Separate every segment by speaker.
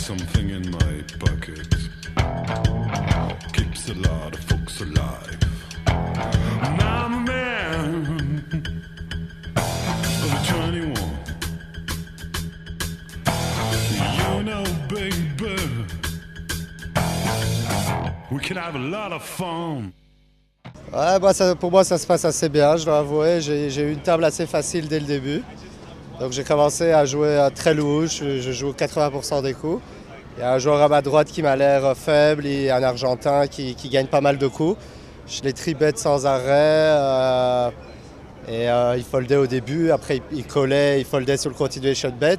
Speaker 1: something in my pocket keeps a lot of folks alive. And I'm a man of 21. You know, baby, we can have a lot of fun.
Speaker 2: Ouais, bah pour moi, ça se passe assez bien, je dois avouer. J'ai eu une table assez facile dès le début. Donc j'ai commencé à jouer très louche, je joue 80% des coups. Il y a un joueur à ma droite qui m'a l'air faible et un Argentin qui gagne pas mal de coups. Je l'ai tri-bet sans arrêt il foldait au début, après il collait, il foldait sur le continuation bet.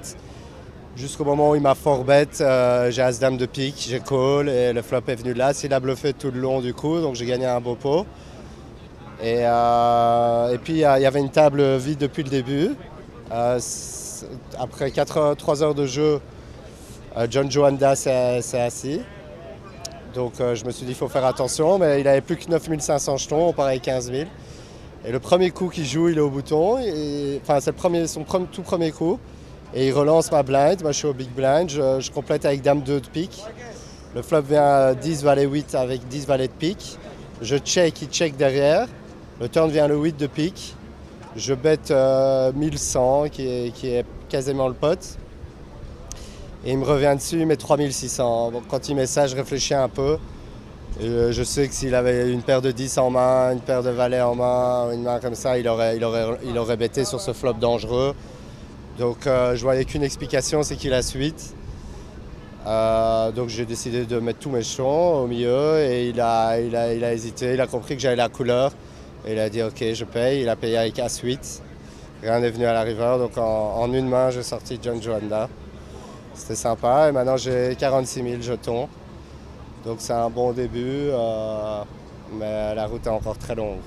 Speaker 2: Jusqu'au moment où il m'a four-bet, j'ai As-Dame de pique, j'ai call et le flop est venu là. Il a bluffé tout le long du coup, donc j'ai gagné un beau pot. Et puis il y avait une table vide depuis le début. Après 3 heures de jeu, John Joanda s'est assis. Donc je me suis dit qu'il faut faire attention, mais il n'avait plus que 9500 jetons, on parlait 15 000. Et le premier coup qu'il joue, il est au bouton. Enfin, c'est son tout premier coup. Et il relance ma blind. Moi, je suis au big blind. Je complète avec Dame 2 de pique. Le flop vient 10 valet 8 avec 10 valets de pique. Je check, il check derrière. Le turn vient le 8 de pique. Je bête 1100 qui est quasiment le pot. Et il me revient dessus, il met 3600. Bon, quand il met ça, je réfléchis un peu. Et je sais que s'il avait une paire de 10 en main, une paire de valets en main, une main comme ça, il aurait bêté sur ce flop dangereux. Donc je voyais qu'une explication, c'est qu'il a suite. Donc j'ai décidé de mettre tous mes jetons au milieu et il a hésité, il a compris que j'avais la couleur. Et il a dit ok, je paye, il a payé avec As-8. Rien n'est venu à la river, donc en une main j'ai sorti John Joanda. C'était sympa et maintenant j'ai 46 000 jetons. Donc c'est un bon début, mais la route est encore très longue.